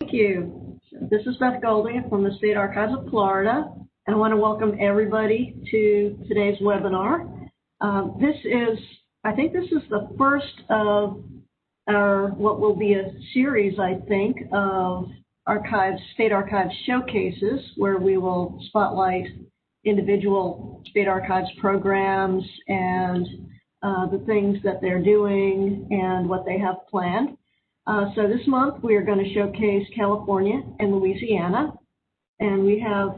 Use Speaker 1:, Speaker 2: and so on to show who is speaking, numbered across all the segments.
Speaker 1: Thank you. This is Beth Golding from the State Archives of Florida, and I want to welcome everybody to today's webinar. I think this is the first of our, what will be a series, I think, of State Archives showcases, where we will spotlight individual State Archives programs and the things that they're doing and what they have planned. So this month we are going to showcase California and Louisiana, and we have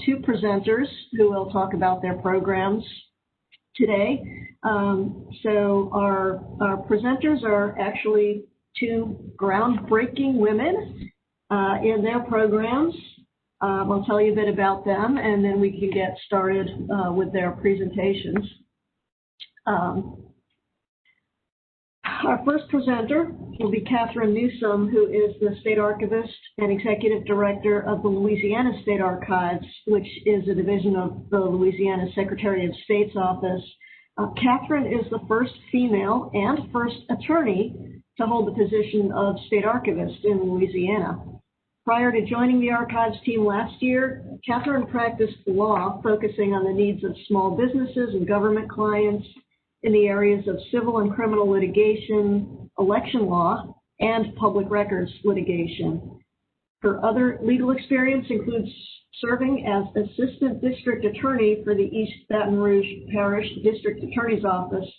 Speaker 1: two presenters who will talk about their programs today. So our presenters are actually two groundbreaking women in their programs. I'll tell you a bit about them, and then we can get started with their presentations. Our first presenter will be Catherine Newsome, who is the State Archivist and Executive Director of the Louisiana State Archives, which is a division of the Louisiana Secretary of State's office. Catherine is the first female and first attorney to hold the position of State Archivist in Louisiana. Prior to joining the Archives team last year, Catherine practiced law, focusing on the needs of small businesses and government clients in the areas of civil and criminal litigation, election law, and public records litigation. Her other legal experience includes serving as Assistant District Attorney for the East Baton Rouge Parish District Attorney's Office,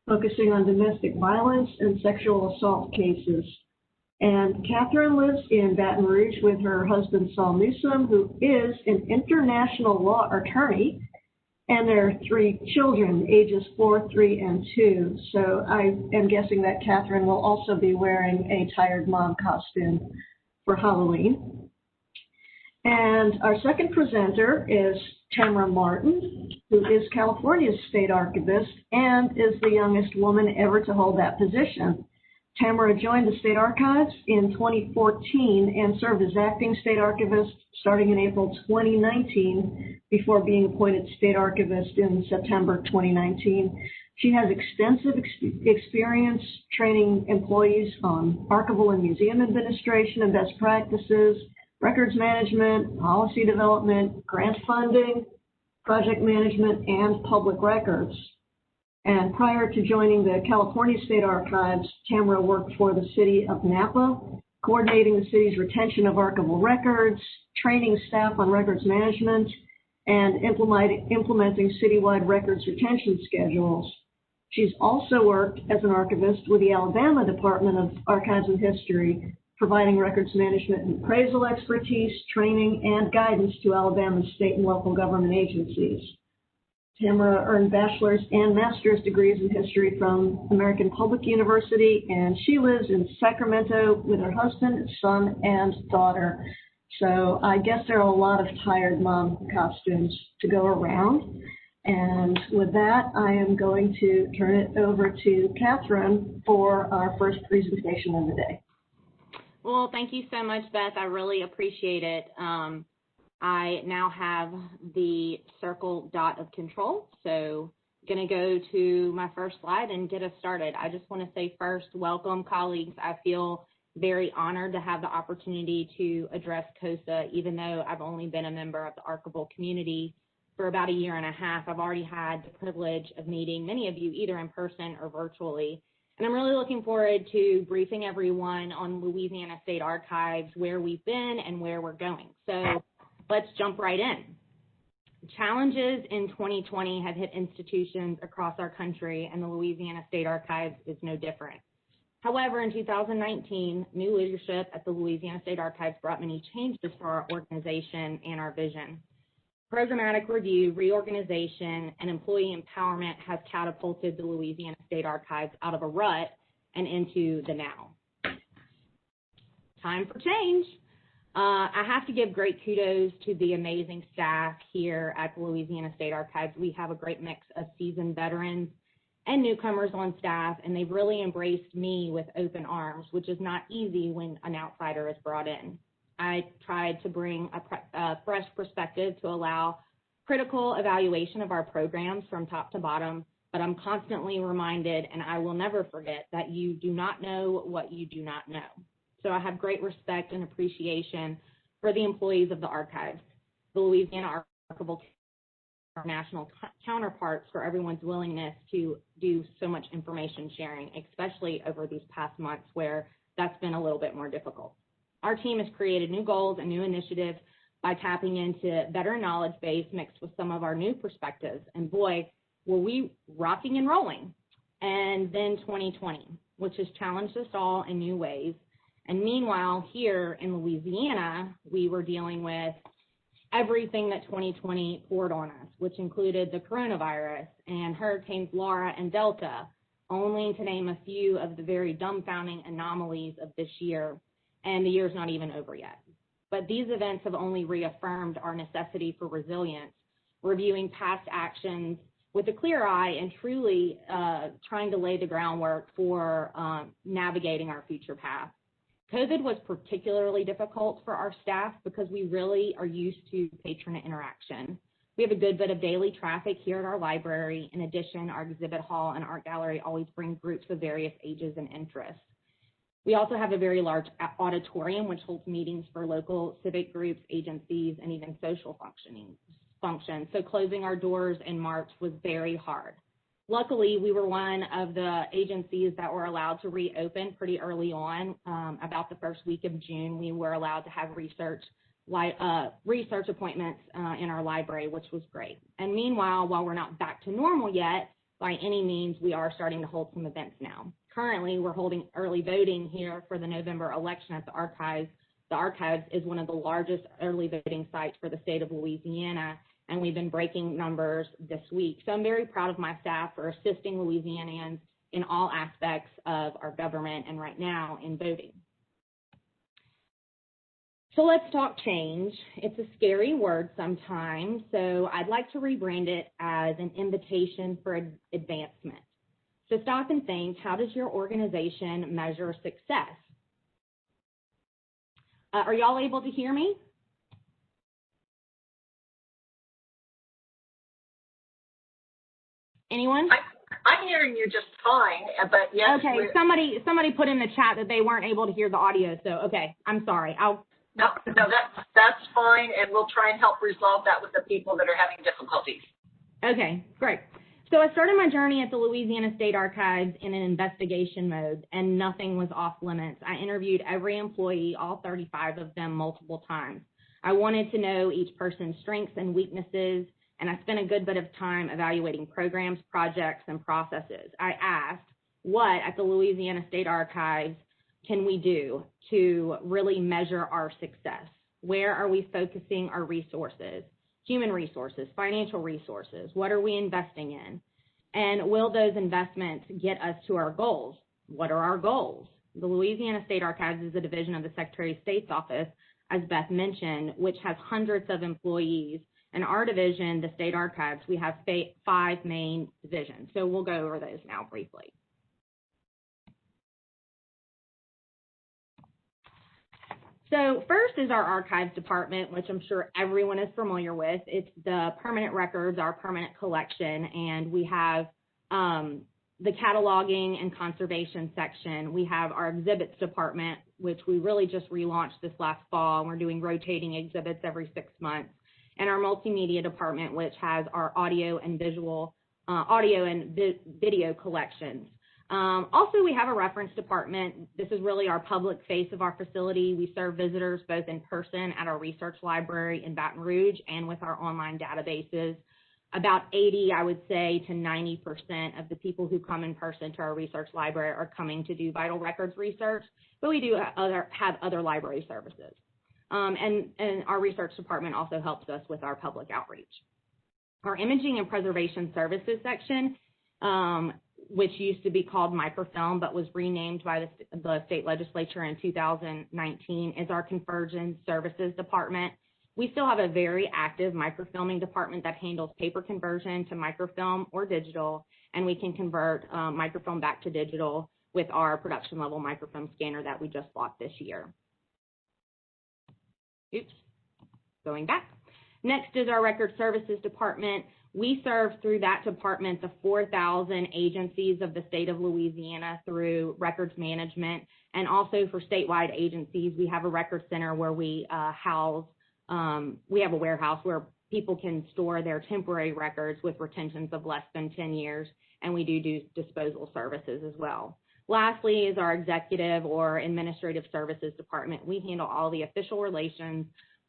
Speaker 1: focusing on domestic violence and sexual assault cases. And Catherine lives in Baton Rouge with her husband, Saul Newsome, who is an international law attorney, and there are three children, ages 4, 3, and 2. So I am guessing that Catherine will also be wearing a tired mom costume for Halloween. And our second presenter is Tamara Martin, who is California's State Archivist and is the youngest woman ever to hold that position. Tamara joined the State Archives in 2014 and served as acting State Archivist starting in April 2019 before being appointed State Archivist in September 2019. She has extensive experience training employees on archival and museum administration and best practices, records management, policy development, grant funding, project management, and public records. And prior to joining the California State Archives, Tamara worked for the city of Napa, coordinating the city's retention of archival records, training staff on records management, and implementing citywide records retention schedules. She's also worked as an archivist with the Alabama Department of Archives and History, providing records management and appraisal expertise, training, and guidance to Alabama's state and local government agencies. Tamara earned bachelor's and master's degrees in history from American Public University, and she lives in Sacramento with her husband, son, and daughter. So I guess there are a lot of tired mom costumes to go around. And with that, I am going to turn it over to Catherine for our first presentation of the day.
Speaker 2: Well, thank you so much, Beth. I really appreciate it. I now have the circle dot of control, so I'm going to go to my first slide and get us started. I just want to say first, welcome, colleagues. I feel very honored to have the opportunity to address CoSA, even though I've only been a member of the archival community for about a year and a half. I've already had the privilege of meeting many of you either in person or virtually, and I'm really looking forward to briefing everyone on Louisiana State Archives, where we've been and where we're going. So let's jump right in. Challenges in 2020 have hit institutions across our country, and the Louisiana State Archives is no different. However, in 2019, new leadership at the Louisiana State Archives brought many changes for our organization and our vision. Programmatic review, reorganization, and employee empowerment has catapulted the Louisiana State Archives out of a rut and into the now. Time for change. I have to give great kudos to the amazing staff here at the Louisiana State Archives. We have a great mix of seasoned veterans and newcomers on staff, and they've really embraced me with open arms, which is not easy when an outsider is brought in. I tried to bring a fresh perspective to allow critical evaluation of our programs from top to bottom, but I'm constantly reminded, and I will never forget, that you do not know what you do not know. So I have great respect and appreciation for the employees of the archives, the Louisiana Archival, our national counterparts, for everyone's willingness to do so much information sharing, especially over these past months where that's been a little bit more difficult. Our team has created new goals and new initiatives by tapping into better knowledge base mixed with some of our new perspectives. And boy, were we rocking and rolling. And then 2020, which has challenged us all in new ways. And meanwhile, here in Louisiana, we were dealing with everything that 2020 poured on us, which included the coronavirus and Hurricanes Laura and Delta, only to name a few of the very dumbfounding anomalies of this year. And the year's not even over yet. But these events have only reaffirmed our necessity for resilience, reviewing past actions with a clear eye and truly trying to lay the groundwork for navigating our future path. COVID was particularly difficult for our staff because we really are used to patron interaction. We have a good bit of daily traffic here at our library. In addition, our exhibit hall and art gallery always bring groups of various ages and interests. We also have a very large auditorium, which holds meetings for local civic groups, agencies, and even social functions. So closing our doors in March was very hard. Luckily, we were one of the agencies that were allowed to reopen pretty early on. About the first week of June, we were allowed to have research appointments in our library, which was great. And meanwhile, while we're not back to normal yet, by any means, we are starting to hold some events now. Currently, we're holding early voting here for the November election at the Archives. The Archives is one of the largest early voting sites for the state of Louisiana, and we've been breaking numbers this week. So I'm very proud of my staff for assisting Louisianians in all aspects of our government and right now in voting. So let's talk change. It's a scary word sometimes, so I'd like to rebrand it as an invitation for advancement. So stop and think, how does your organization measure success? Are y'all able to hear me? Anyone?
Speaker 3: I'm hearing you just fine, but yes.
Speaker 2: Okay, somebody put in the chat that they weren't able to hear the audio, so okay, I'm sorry.
Speaker 3: No, that's fine, and we'll try and help resolve that with the people that are having difficulties.
Speaker 2: Okay, great. So I started my journey at the Louisiana State Archives in an investigation mode, and nothing was off limits. I interviewed every employee, all 35 of them, multiple times. I wanted to know each person's strengths and weaknesses, and I spent a good bit of time evaluating programs, projects, and processes. I asked, what at the Louisiana State Archives can we do to really measure our success? Where are we focusing our resources? Human resources, financial resources, what are we investing in? And will those investments get us to our goals? What are our goals? The Louisiana State Archives is a division of the Secretary of State's office, as Beth mentioned, which has hundreds of employees. In our division, the State Archives, we have 5 main divisions. So we'll go over those now briefly. So first is our archives department, which I'm sure everyone is familiar with. It's the permanent records, our permanent collection, and we have the cataloging and conservation section. We have our exhibits department, which we really just relaunched this last fall. We're doing rotating exhibits every 6 months. And our multimedia department, which has our audio and video collections. Also, we have a reference department. This is really our public face of our facility. We serve visitors both in person at our research library in Baton Rouge and with our online databases. About 80, I would say, to 90% of the people who come in person to our research library are coming to do vital records research, but we do have other library services. And our research department also helps us with our public outreach. Our imaging and preservation services section, which used to be called microfilm but was renamed by the state legislature in 2019, is our conversion services department. We still have a very active microfilming department that handles paper conversion to microfilm or digital, and we can convert microfilm back to digital with our production level microfilm scanner that we just bought this year. Oops, going back. Next is our record services department, We serve through that department the 4,000 agencies of the state of Louisiana through records management, and also for statewide agencies, we have a record center where we we have a warehouse where people can store their temporary records with retentions of less than 10 years, and we do disposal services as well. Lastly is our executive or administrative services department. We handle all the official relations,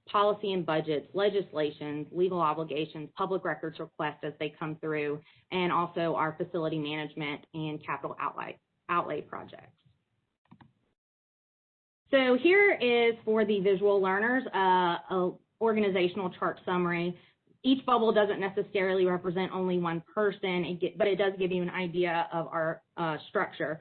Speaker 2: policy and budgets, legislations, legal obligations, public records requests as they come through, and also our facility management and capital outlay projects. So here is, for the visual learners, a organizational chart summary. Each bubble doesn't necessarily represent only one person, but it does give you an idea of our structure.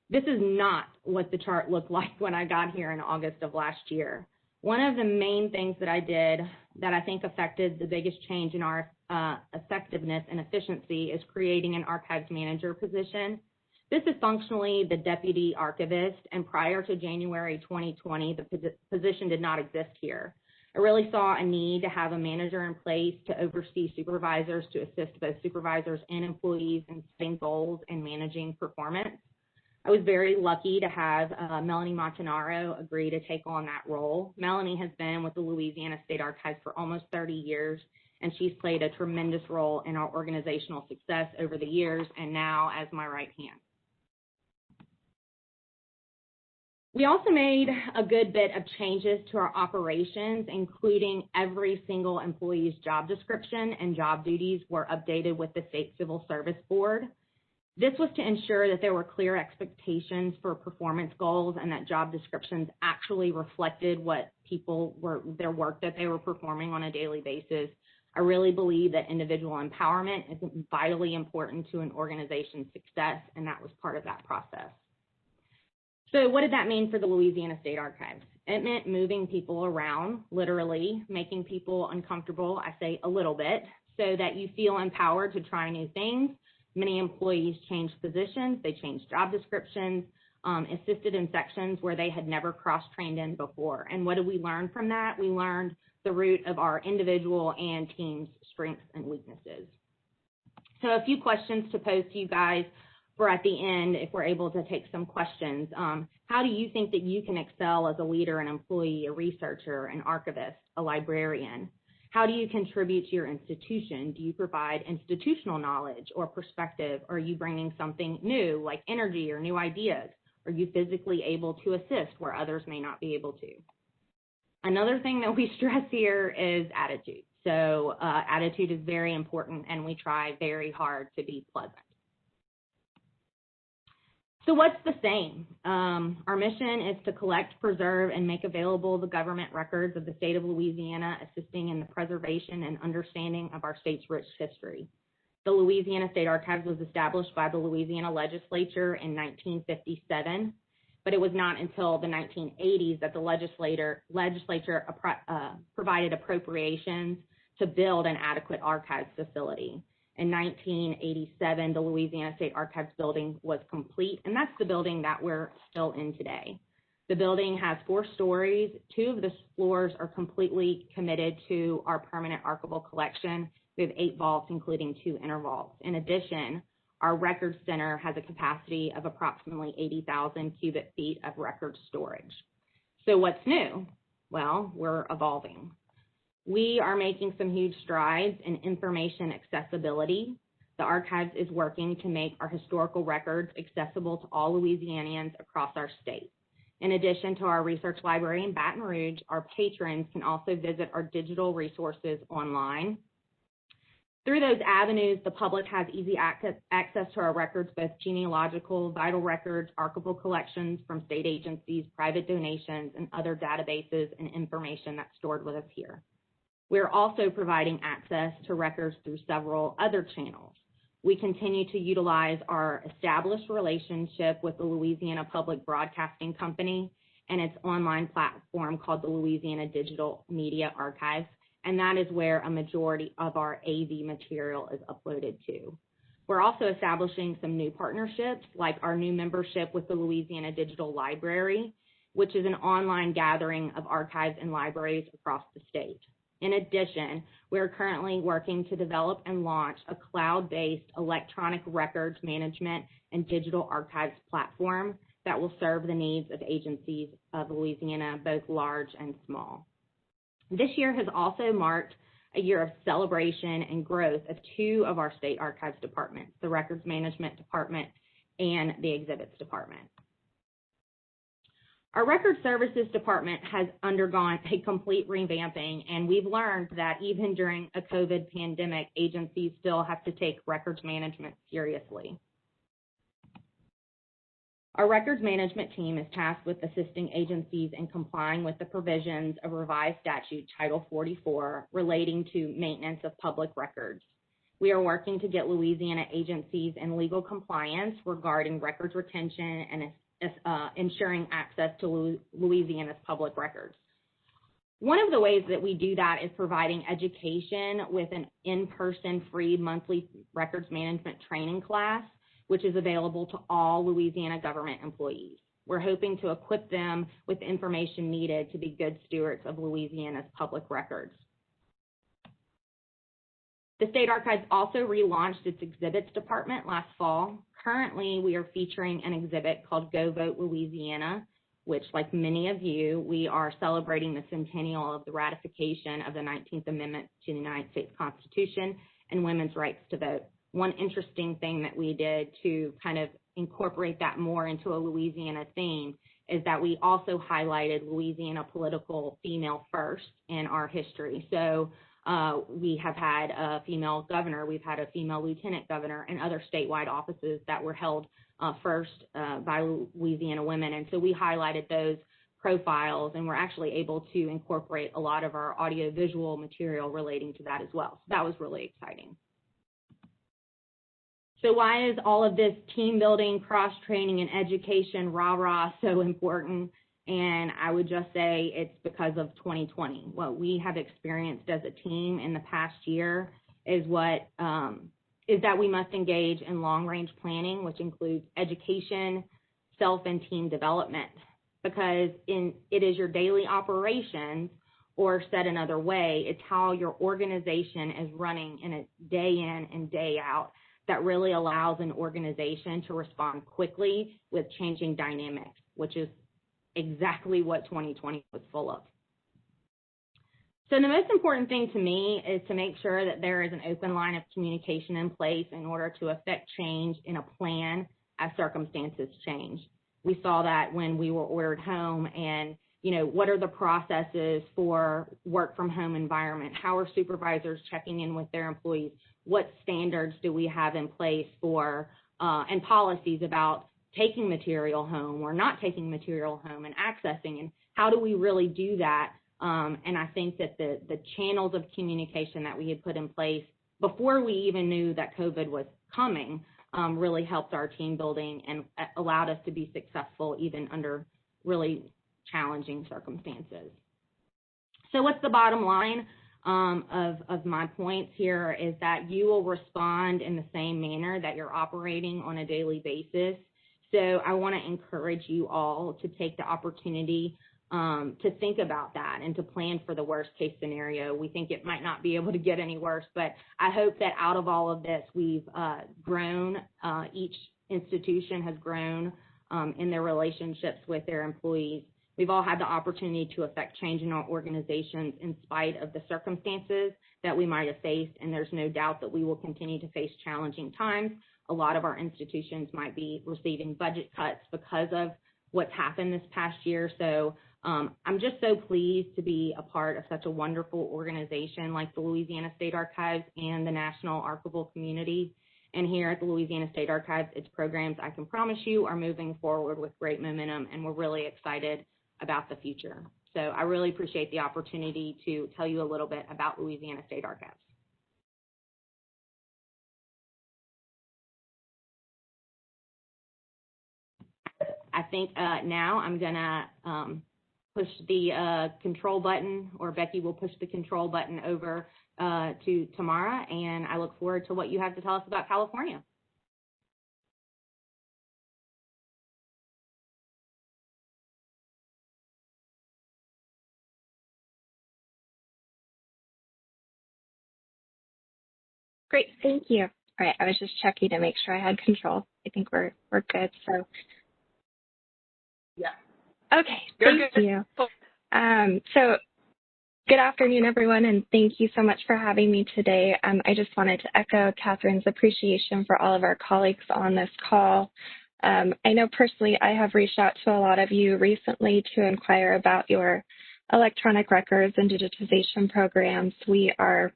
Speaker 2: This is not what the chart looked like when I got here in August of last year. One of the main things that I did that I think affected the biggest change in our effectiveness and efficiency is creating an archives manager position. This is functionally the deputy archivist, and prior to January 2020, the position did not exist here. I really saw a need to have a manager in place to oversee supervisors, to assist both supervisors and employees in setting goals and managing performance. I was very lucky to have Melanie Montanaro agree to take on that role. Melanie has been with the Louisiana State Archives for almost 30 years, and she's played a tremendous role in our organizational success over the years, and now as my right hand. We also made a good bit of changes to our operations, including every single employee's job description and job duties were updated with the State Civil Service Board. This was to ensure that there were clear expectations for performance goals and that job descriptions actually reflected what their work that they were performing on a daily basis. I really believe that individual empowerment is vitally important to an organization's success, and that was part of that process. So what did that mean for the Louisiana State Archives? It meant moving people around, literally, making people uncomfortable, I say a little bit, so that you feel empowered to try new things. Many employees changed positions, they changed job descriptions, assisted in sections where they had never cross-trained in before. And what did we learn from that? We learned the root of our individual and team's strengths and weaknesses. So a few questions to pose to you guys for at the end, if we're able to take some questions. How do you think that you can excel as a leader, an employee, a researcher, an archivist, a librarian? How do you contribute to your institution? Do you provide institutional knowledge or perspective? Are you bringing something new, like energy or new ideas? Are you physically able to assist where others may not be able to? Another thing that we stress here is attitude. So attitude is very important, and we try very hard to be pleasant. So what's the same? Our mission is to collect, preserve, and make available the government records of the state of Louisiana, assisting in the preservation and understanding of our state's rich history. The Louisiana State Archives was established by the Louisiana legislature in 1957, but it was not until the 1980s that the legislature provided appropriations to build an adequate archives facility. In 1987, the Louisiana State Archives building was complete, and that's the building that we're still in today. The building has 4 stories. 2 of the floors are completely committed to our permanent archival collection. We have 8 vaults, including 2 inner vaults. In addition, our record center has a capacity of approximately 80,000 cubic feet of record storage. So what's new? Well, we're evolving. We are making some huge strides in information accessibility. The Archives is working to make our historical records accessible to all Louisianians across our state. In addition to our research library in Baton Rouge, our patrons can also visit our digital resources online. Through those avenues, the public has easy access to our records, both genealogical, vital records, archival collections from state agencies, private donations, and other databases and information that's stored with us here. We're also providing access to records through several other channels. We continue to utilize our established relationship with the Louisiana Public Broadcasting Company and its online platform called the Louisiana Digital Media Archives, and that is where a majority of our AV material is uploaded to. We're also establishing some new partnerships, like our new membership with the Louisiana Digital Library, which is an online gathering of archives and libraries across the state. In addition, we are currently working to develop and launch a cloud-based electronic records management and digital archives platform that will serve the needs of agencies of Louisiana, both large and small. This year has also marked a year of celebration and growth of two of our state archives departments, the Records Management Department and the Exhibits Department. Our Record Services Department has undergone a complete revamping, and we've learned that even during a COVID pandemic, agencies still have to take records management seriously. Our records management team is tasked with assisting agencies in complying with the provisions of revised statute Title 44 relating to maintenance of public records. We are working to get Louisiana agencies in legal compliance regarding records retention and ensuring access to Louisiana's public records. One of the ways that we do that is providing education with an in-person free monthly records management training class, which is available to all Louisiana government employees. We're hoping to equip them with information needed to be good stewards of Louisiana's public records. The State Archives also relaunched its exhibits department last fall. Currently, we are featuring an exhibit called Go Vote Louisiana, which, like many of you, we are celebrating the centennial of the ratification of the 19th Amendment to the United States Constitution and women's rights to vote. One interesting thing that we did to kind of incorporate that more into a Louisiana theme is that we also highlighted Louisiana political female first in our history. So we have had a female governor, we've had a female lieutenant governor, and other statewide offices that were held first by Louisiana women. And so we highlighted those profiles, and we're actually able to incorporate a lot of our audiovisual material relating to that as well. So that was really exciting. So why is all of this team building, cross-training, and education, rah-rah, so important? And I would just say it's because of 2020. What we have experienced as a team in the past year is that we must engage in long-range planning, which includes education, self and team development, because it is your daily operations, or said another way, it's how your organization is running in a day in and day out that really allows an organization to respond quickly with changing dynamics, which is exactly what 2020 was full of. So the most important thing to me is to make sure that there is an open line of communication in place in order to affect change in a plan as circumstances change. We saw that when we were ordered home, and what are the processes for work from home environment? How are supervisors checking in with their employees? What standards do we have in place for and policies about taking material home or not taking material home and accessing, and how do we really do that? And I think that the channels of communication that we had put in place before we even knew that COVID was coming really helped our team building and allowed us to be successful even under really challenging circumstances. So what's the bottom line of my points here is that you will respond in the same manner that you're operating on a daily basis. So I want to encourage you all to take the opportunity to think about that and to plan for the worst case scenario. We think it might not be able to get any worse, but I hope that out of all of this, we've grown, each institution has grown in their relationships with their employees. We've all had the opportunity to affect change in our organizations in spite of the circumstances that we might have faced, and there's no doubt that we will continue to face challenging times. A lot of our institutions might be receiving budget cuts because of what's happened this past year. So I'm just so pleased to be a part of such a wonderful organization like the Louisiana State Archives and the National Archival Community. And here at the Louisiana State Archives, its programs, I can promise you, are moving forward with great momentum, and we're really excited about the future. So I really appreciate the opportunity to tell you a little bit about Louisiana State Archives. I think now I'm gonna push the control button, or Becky will push the control button over to Tamara, and I look forward to what you have to tell us about California.
Speaker 4: Great, thank you. All right, I was just checking to make sure I had control. I think we're good. So,
Speaker 3: Yeah.
Speaker 4: okay,
Speaker 3: You're
Speaker 4: thank
Speaker 3: good.
Speaker 4: you. So, good afternoon, everyone, and thank you so much for having me today. I just wanted to echo Catherine's appreciation for all of our colleagues on this call. I know personally I have reached out to a lot of you recently to inquire about your electronic records and digitization programs. We are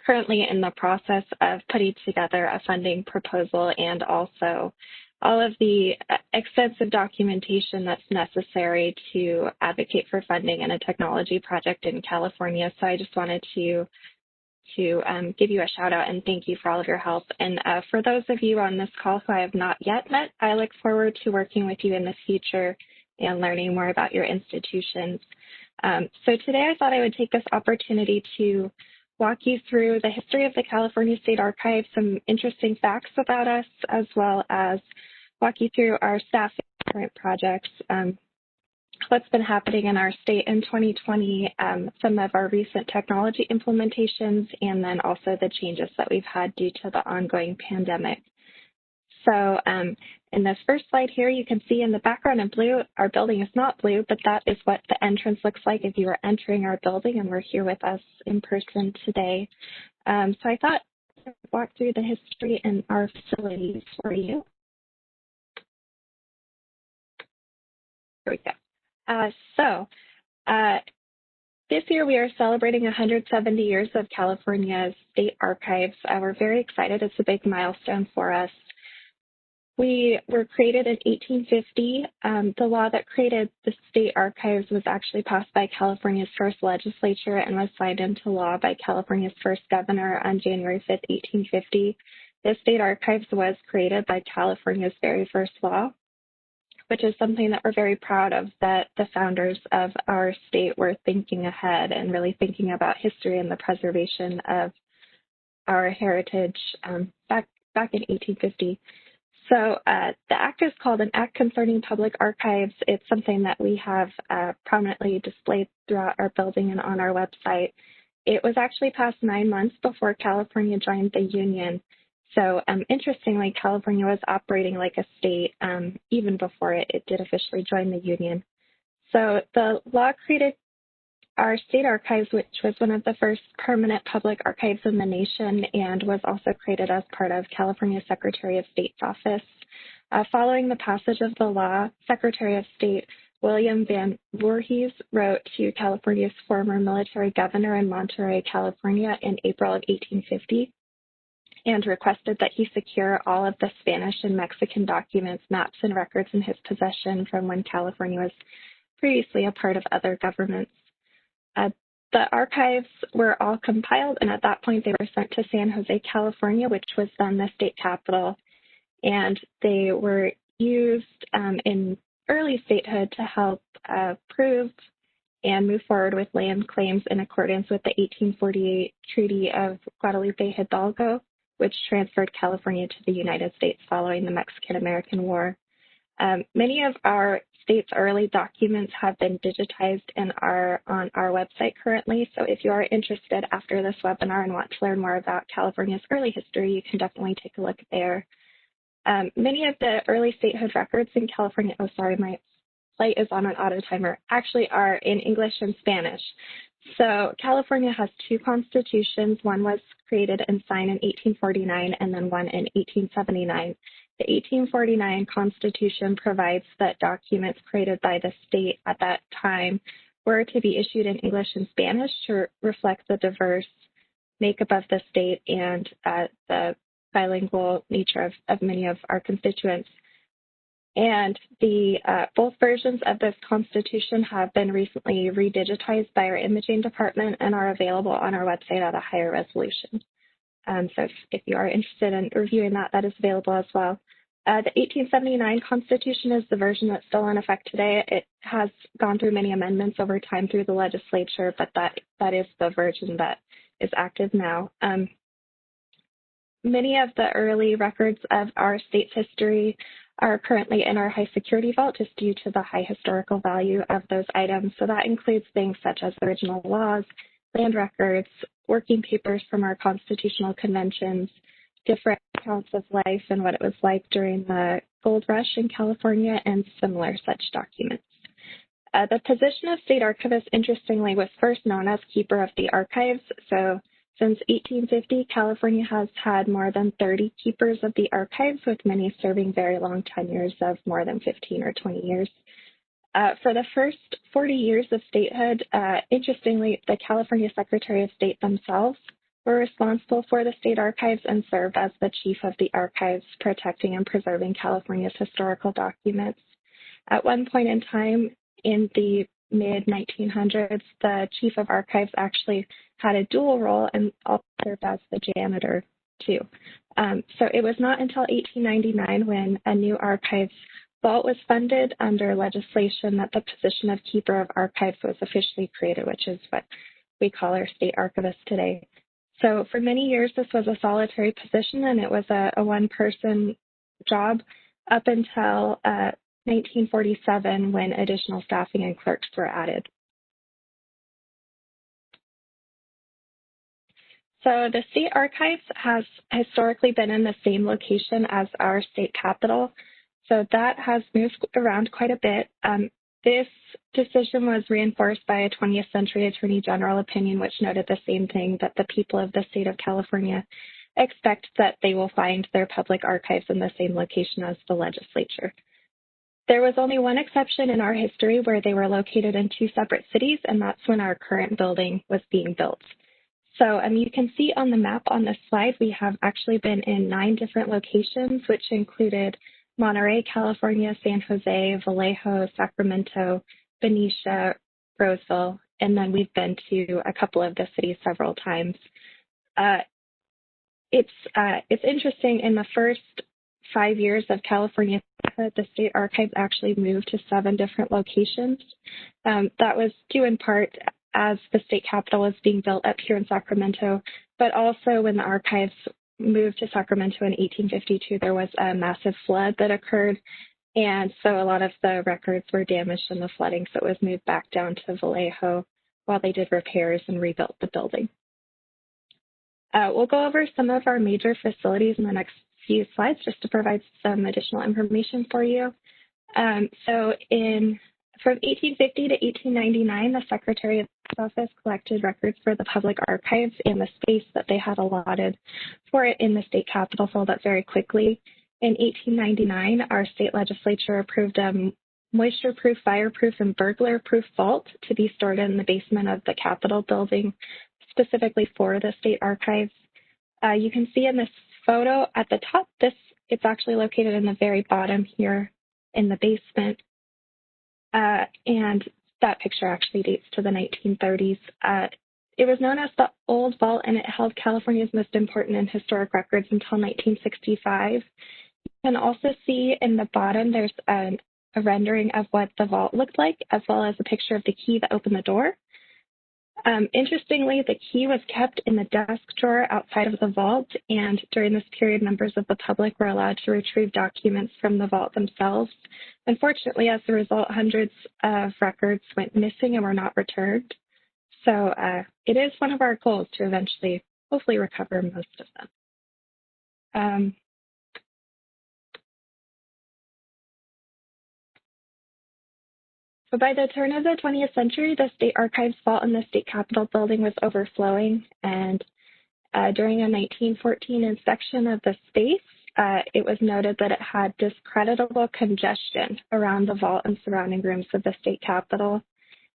Speaker 4: currently in the process of putting together a funding proposal and also all of the extensive documentation that's necessary to advocate for funding in a technology project in California. So I just wanted to give you a shout out and thank you for all of your help. And for those of you on this call who I have not yet met, I look forward to working with you in the future and learning more about your institutions. So today I thought I would take this opportunity to walk you through the history of the California State Archives, some interesting facts about us, as well as walk you through our staff and current projects, what's been happening in our state in 2020, some of our recent technology implementations, and then also the changes that we've had due to the ongoing pandemic. So in this first slide here, you can see in the background in blue, our building is not blue, but that is what the entrance looks like if you are entering our building, and we're here with us in person today. So I thought I'd walk through the history and our facilities for you. Here we go. This year we are celebrating 170 years of California's state archives. We're very excited. It's a big milestone for us. We were created in 1850. The law that created the state archives was actually passed by California's first legislature and was signed into law by California's first governor on January 5th, 1850. The state archives was created by California's very first law, which is something that we're very proud of, that the founders of our state were thinking ahead and really thinking about history and the preservation of our heritage back in 1850. So the act is called an Act Concerning Public Archives. It's something that we have prominently displayed throughout our building and on our website. It was actually passed 9 months before California joined the Union. So interestingly, California was operating like a state even before it did officially join the Union. So the law created our state archives, which was one of the first permanent public archives in the nation and was also created as part of California's Secretary of State's office. Following the passage of the law, Secretary of State William Van Voorhees wrote to California's former military governor in Monterey, California in April of 1850 and requested that he secure all of the Spanish and Mexican documents, maps, and records in his possession from when California was previously a part of other governments. The archives were all compiled, and at that point they were sent to San Jose, California, which was then the state capital, and they were used in early statehood to help prove and move forward with land claims in accordance with the 1848 Treaty of Guadalupe Hidalgo, which transferred California to the United States following the Mexican-American War. Many of our state's early documents have been digitized and are on our website currently. So if you are interested after this webinar and want to learn more about California's early history, you can definitely take a look there. Many of the early statehood records in California, oh, sorry, my light is on an auto timer, actually are in English and Spanish. So California has two constitutions. One was created and signed in 1849 and then one in 1879. The 1849 Constitution provides that documents created by the state at that time were to be issued in English and Spanish to reflect the diverse makeup of the state and the bilingual nature of many of our constituents. And both versions of this Constitution have been recently redigitized by our imaging department and are available on our website at a higher resolution. So if you are interested in reviewing that, that is available as well. The 1879 Constitution is the version that's still in effect today. It has gone through many amendments over time through the legislature, but that is the version that is active now. Many of the early records of our state's history are currently in our high security vault just due to the high historical value of those items. So that includes things such as original laws, land records, working papers from our constitutional conventions, different accounts of life and what it was like during the gold rush in California, and similar such documents. The position of state archivist, interestingly, was first known as keeper of the archives. So since 1850, California has had more than 30 keepers of the archives, with many serving very long tenures of more than 15 or 20 years. For the first 40 years of statehood, interestingly, the California Secretary of State themselves were responsible for the state archives and served as the chief of the archives, protecting and preserving California's historical documents. At one point in time in the mid-1900s, the chief of archives actually had a dual role and also served as the janitor too. So it was not until 1899, when a new archives vault was funded under legislation, that the position of keeper of archives was officially created, which is what we call our state archivist today. So for many years, this was a solitary position, and it was a one-person job up until 1947, when additional staffing and clerks were added. So the state archives has historically been in the same location as our state capitol. So that has moved around quite a bit. This decision was reinforced by a 20th century Attorney General opinion, which noted the same thing, that the people of the state of California expect that they will find their public archives in the same location as the legislature. There was only one exception in our history where they were located in two separate cities, and that's when our current building was being built. So you can see on the map on this slide, we have actually been in 9 different locations, which included Monterey, California, San Jose, Vallejo, Sacramento, Benicia, Roseville, and then we've been to a couple of the cities several times. It's interesting, in the first 5 years of California, the state archives actually moved to 7 different locations. That was due in part as the state capitol was being built up here in Sacramento, but also when the archives moved to Sacramento in 1852, there was a massive flood that occurred, and so a lot of the records were damaged in the flooding, so it was moved back down to Vallejo while they did repairs and rebuilt the building. We'll go over some of our major facilities in the next few slides just to provide some additional information for you. From 1850 to 1899, the Secretary of State's office collected records for the public archives, and the space that they had allotted for it in the state capitol filled up very quickly. In 1899, our state legislature approved a moisture-proof, fireproof, and burglar-proof vault to be stored in the basement of the Capitol building, specifically for the state archives. You can see in this photo at the top, it's actually located in the very bottom here in the basement. And that picture actually dates to the 1930s. It was known as the Old Vault, and it held California's most important and historic records until 1965. You can also see in the bottom there's a rendering of what the vault looked like, as well as a picture of the key that opened the door. Interestingly, the key was kept in the desk drawer outside of the vault, and during this period, members of the public were allowed to retrieve documents from the vault themselves. Unfortunately, as a result, hundreds of records went missing and were not returned. So it is one of our goals to eventually, hopefully, recover most of them. So by the turn of the 20th century, the state archives vault in the state capitol building was overflowing, and during a 1914 inspection of the space, it was noted that it had discreditable congestion around the vault and surrounding rooms of the state capitol.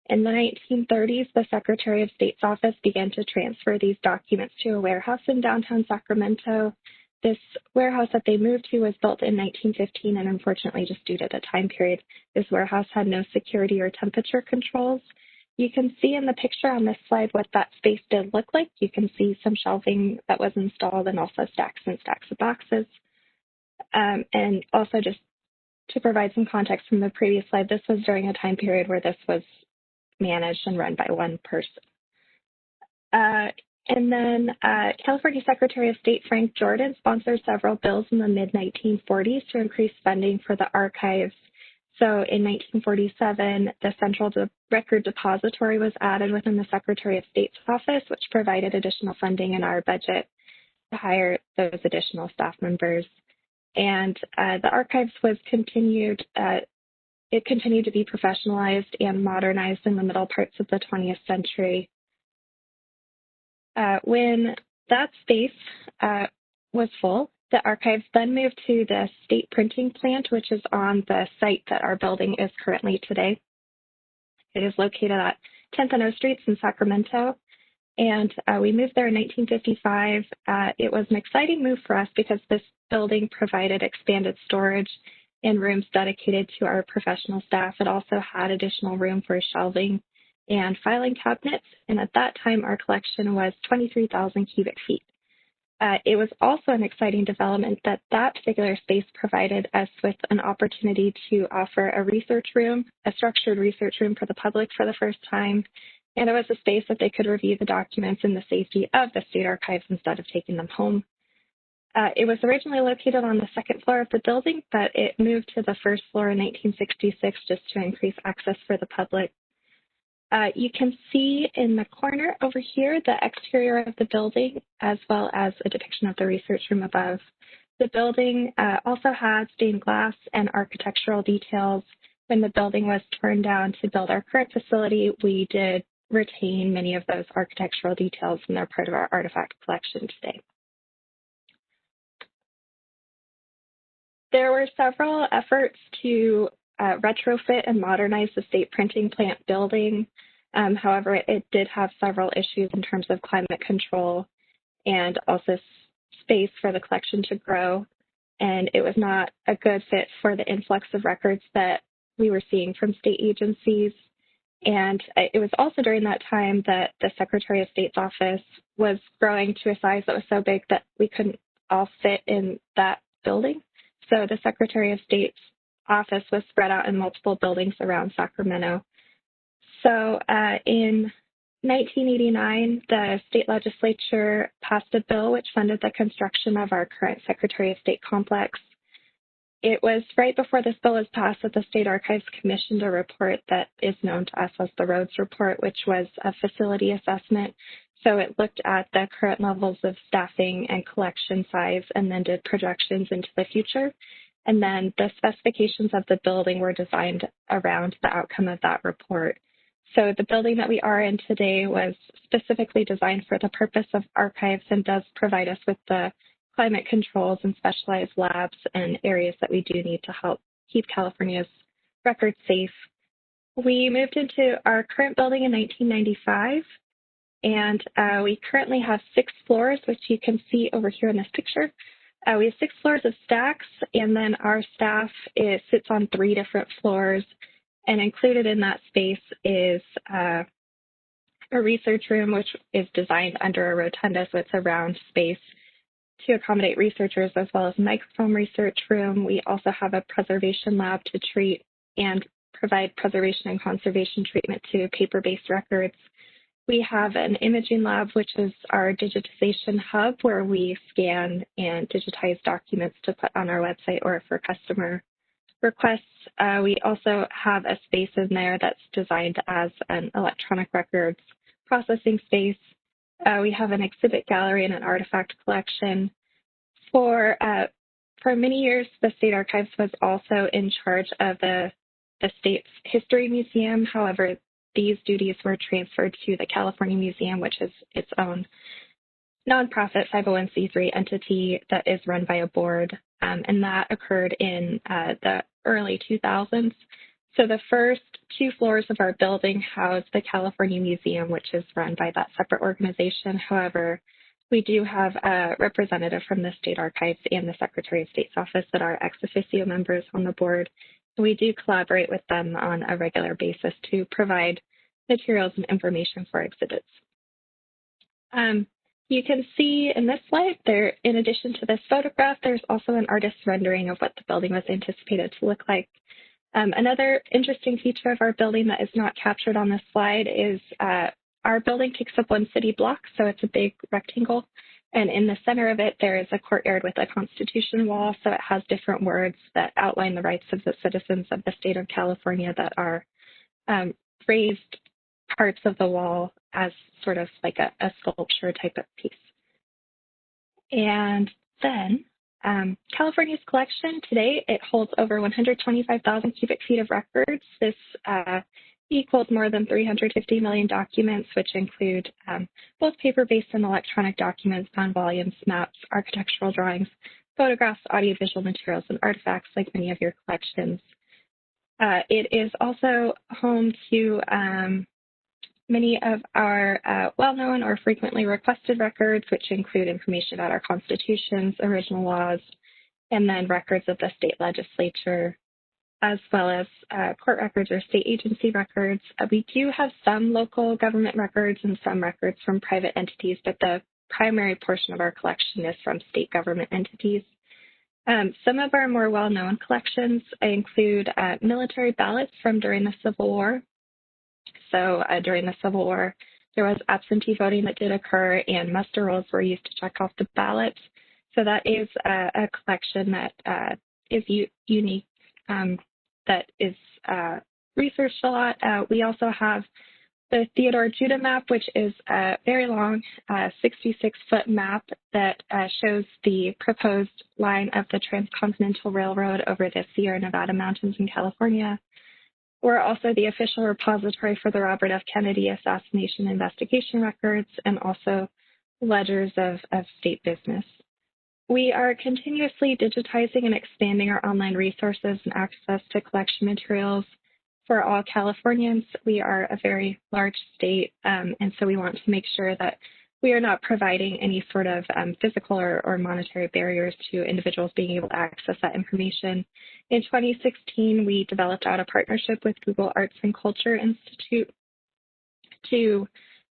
Speaker 4: In the 1930s, the Secretary of State's office began to transfer these documents to a warehouse in downtown Sacramento. This warehouse that they moved to was built in 1915, and unfortunately, just due to the time period, this warehouse had no security or temperature controls. You can see in the picture on this slide what that space did look like. You can see some shelving that was installed and also stacks and stacks of boxes. And also, just to provide some context from the previous slide, this was during a time period where this was managed and run by one person. And then California Secretary of State Frank Jordan sponsored several bills in the mid-1940s to increase funding for the archives. So in 1947, the Central Record Depository was added within the Secretary of State's office, which provided additional funding in our budget to hire those additional staff members. And the archives was continued, it continued to be professionalized and modernized in the middle parts of the 20th century. When that space was full, the archives then moved to the state printing plant, which is on the site that our building is currently today. It is located at 10th and O Streets in Sacramento. And we moved there in 1955. It was an exciting move for us because this building provided expanded storage and rooms dedicated to our professional staff. It also had additional room for shelving and filing cabinets. And at that time, our collection was 23,000 cubic feet. It was also an exciting development that that particular space provided us with an opportunity to offer a research room, a structured research room for the public for the first time. And it was a space that they could review the documents in the safety of the state archives instead of taking them home. It was originally located on the second floor of the building, but it moved to the first floor in 1966 just to increase access for the public. You can see in the corner over here the exterior of the building, as well as a depiction of the research room above. The building also had stained glass and architectural details. When the building was torn down to build our current facility, we did retain many of those architectural details, and they're part of our artifact collection today. There were several efforts to retrofit and modernize the state printing plant building. However, it did have several issues in terms of climate control and also space for the collection to grow. And it was not a good fit for the influx of records that we were seeing from state agencies. And it was also during that time that the Secretary of State's office was growing to a size that was so big that we couldn't all fit in that building. So the Secretary of State's office was spread out in multiple buildings around Sacramento. So in 1989, the state legislature passed a bill which funded the construction of our current Secretary of State complex. It was right before this bill was passed that the State Archives commissioned a report that is known to us as the Rhodes Report, which was a facility assessment. So it looked at the current levels of staffing and collection size and then did projections into the future. And then the specifications of the building were designed around the outcome of that report. So the building that we are in today was specifically designed for the purpose of archives and does provide us with the climate controls and specialized labs and areas that we do need to help keep California's records safe. We moved into our current building in 1995, and we currently have 6 floors, which you can see over here in this picture. We have 6 floors of stacks, and then our staff sits on 3 different floors. And included in that space is a research room, which is designed under a rotunda, so it's a round space to accommodate researchers, as well as a microfilm research room. We also have a preservation lab to treat and provide preservation and conservation treatment to paper-based records. We have an imaging lab, which is our digitization hub, where we scan and digitize documents to put on our website or for customer requests. We also have a space in there that's designed as an electronic records processing space. We have an exhibit gallery and an artifact collection. For many years, the State Archives was also in charge of the state's history museum. However, these duties were transferred to the California Museum, which is its own nonprofit 501c3 entity that is run by a board, and that occurred in the early 2000s. So the first 2 floors of our building house the California Museum, which is run by that separate organization. However, we do have a representative from the State Archives and the Secretary of State's office that are ex officio members on the board. We do collaborate with them on a regular basis to provide materials and information for exhibits. You can see in this slide there, in addition to this photograph, there's also an artist's rendering of what the building was anticipated to look like. Another interesting feature of our building that is not captured on this slide is our building takes up 1 city block, so it's a big rectangle. And in the center of it, there is a courtyard with a constitution wall. So it has different words that outline the rights of the citizens of the state of California that are raised parts of the wall as sort of like a sculpture type of piece. And then California's collection today, it holds over 125,000 cubic feet of records. This equals more than 350 million documents, which include both paper-based and electronic documents, bound volumes, maps, architectural drawings, photographs, audiovisual materials, and artifacts like many of your collections. It is also home to many of our well-known or frequently requested records, which include information about our constitutions, original laws, and then records of the state legislature, as well as court records or state agency records. We do have some local government records and some records from private entities, but the primary portion of our collection is from state government entities. Some of our more well-known collections include military ballots from during the Civil War. So during the Civil War, there was absentee voting that did occur, and muster rolls were used to check off the ballots. So that is a collection that is unique, that is researched a lot. We also have the Theodore Judah map, which is a very long 66-foot map that shows the proposed line of the Transcontinental Railroad over the Sierra Nevada mountains in California. We're also the official repository for the Robert F. Kennedy assassination investigation records and also ledgers of state business. We are continuously digitizing and expanding our online resources and access to collection materials for all Californians. We are a very large state, and so we want to make sure that we are not providing any sort of physical or monetary barriers to individuals being able to access that information. In 2016, we developed out a partnership with Google Arts and Culture Institute to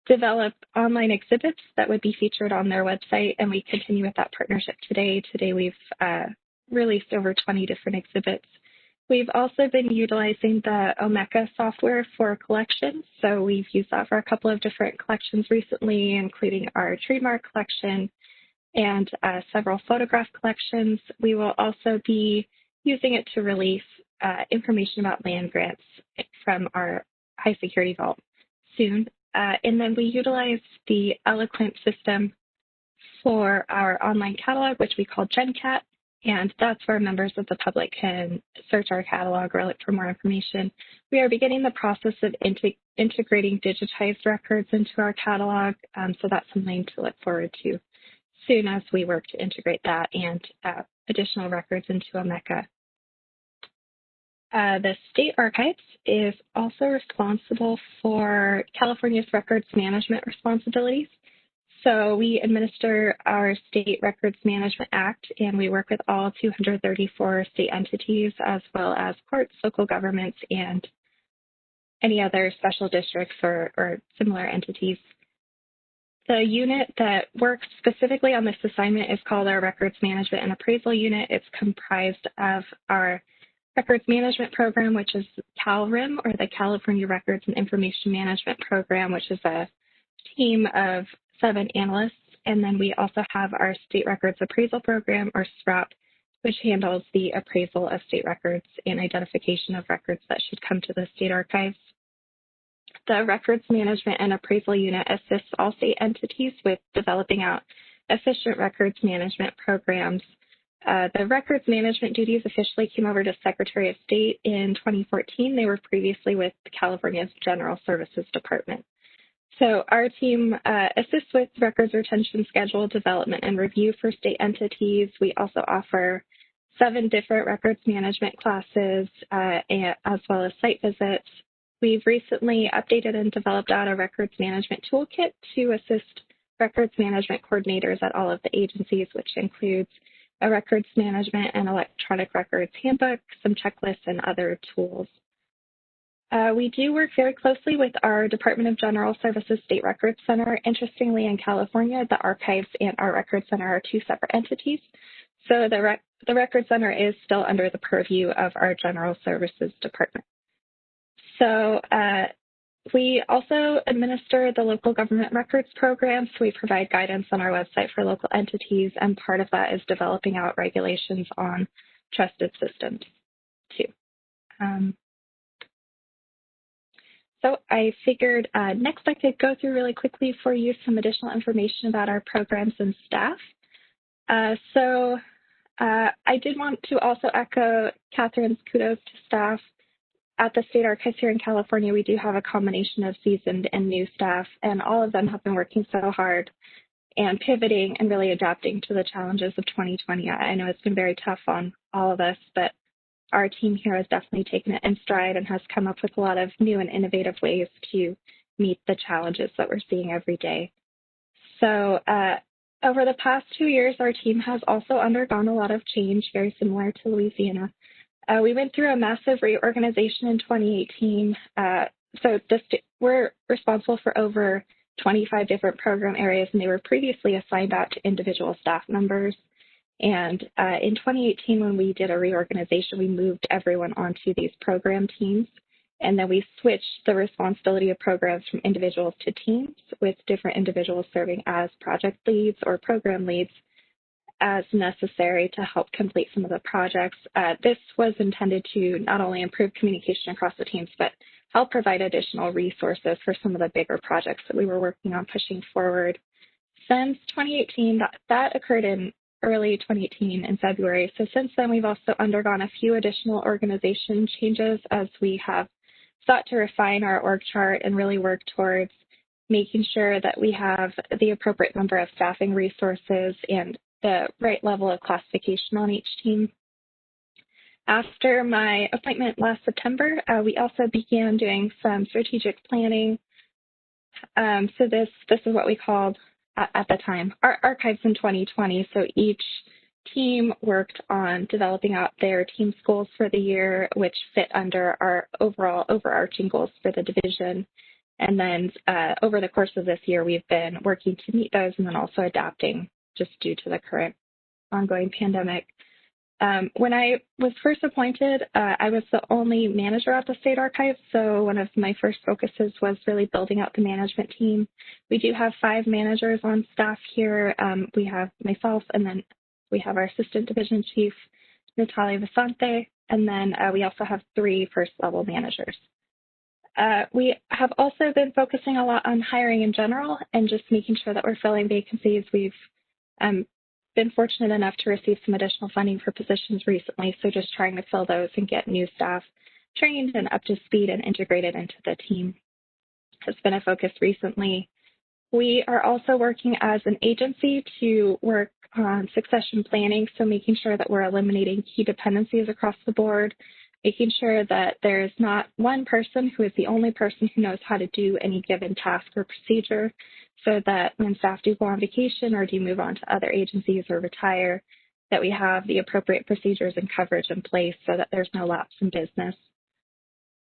Speaker 4: develop online exhibits that would be featured on their website, and we continue with that partnership today. Today, we've released over 20 different exhibits. We've also been utilizing the Omeka software for collections. So we've used that for a couple of different collections recently, including our trademark collection and several photograph collections. We will also be using it to release information about land grants from our high security vault soon. And then we utilize the Eloquent system for our online catalog, which we call GenCat. And that's where members of the public can search our catalog or look for more information. We are beginning the process of integrating digitized records into our catalog, so that's something to look forward to soon as we work to integrate that and additional records into Omeka. The State Archives is also responsible for California's records management responsibilities. So we administer our State Records Management Act, and we work with all 234 state entities, as well as courts, local governments, and any other special districts or similar entities. The unit that works specifically on this assignment is called our Records Management and Appraisal Unit. It's comprised of our Records Management Program, which is CalRIM, or the California Records and Information Management Program, which is a team of 7 analysts. And then we also have our State Records Appraisal Program, or SRAP, which handles the appraisal of state records and identification of records that should come to the state archives. The Records Management and Appraisal Unit assists all state entities with developing out efficient records management programs. The records management duties officially came over to Secretary of State in 2014. They were previously with California's General Services Department. So our team assists with records retention schedule development and review for state entities. We also offer 7 different records management classes as well as site visits. We've recently updated and developed out a records management toolkit to assist records management coordinators at all of the agencies, which includes a records management and electronic records handbook, some checklists, and other tools. We do work very closely with our Department of General Services State Records Center. Interestingly, in California, the Archives and our Records Center are 2 separate entities. So the Records Center is still under the purview of our General Services Department. So We also administer the local government records program, so we provide guidance on our website for local entities, and part of that is developing out regulations on trusted systems too. So I figured next I could go through really quickly for you some additional information about our programs and staff. I did want to also echo Catherine's kudos to staff. At the State Archives here in California, we do have a combination of seasoned and new staff, and all of them have been working so hard and pivoting and really adapting to the challenges of 2020. I know it's been very tough on all of us, but our team here has definitely taken it in stride and has come up with a lot of new and innovative ways to meet the challenges that we're seeing every day. So over the past 2 years, our team has also undergone a lot of change, very similar to Louisiana. We went through a massive reorganization in 2018. We're responsible for over 25 different program areas, and they were previously assigned out to individual staff members. And in 2018, when we did a reorganization, we moved everyone onto these program teams. And then we switched the responsibility of programs from individuals to teams, with different individuals serving as project leads or program leads as necessary to help complete some of the projects. This was intended to not only improve communication across the teams, but help provide additional resources for some of the bigger projects that we were working on pushing forward. Since 2018, that occurred in early 2018 in February. So since then, we've also undergone a few additional organization changes as we have sought to refine our org chart and really work towards making sure that we have the appropriate number of staffing resources and the right level of classification on each team. After my appointment last September, we also began doing some strategic planning. So this is what we called at the time our archives in 2020. So each team worked on developing out their team's goals for the year, which fit under our overall overarching goals for the division. And then over the course of this year, we've been working to meet those and then also adapting just due to the current ongoing pandemic. When I was first appointed, I was the only manager at the State Archives, so one of my first focuses was really building out the management team. We do have 5 managers on staff here. We have myself, and then we have our Assistant Division Chief, Natalia Vicente, and then we also have 3 first-level managers. We have also been focusing a lot on hiring in general and just making sure that we're filling vacancies. We've been fortunate enough to receive some additional funding for positions recently, so just trying to fill those and get new staff trained and up to speed and integrated into the team has been a focus recently. We are also working as an agency to work on succession planning, so making sure that we're eliminating key dependencies across the board, making sure that there's not one person who is the only person who knows how to do any given task or procedure, so that when staff do go on vacation or do move on to other agencies or retire, that we have the appropriate procedures and coverage in place so that there's no lapse in business.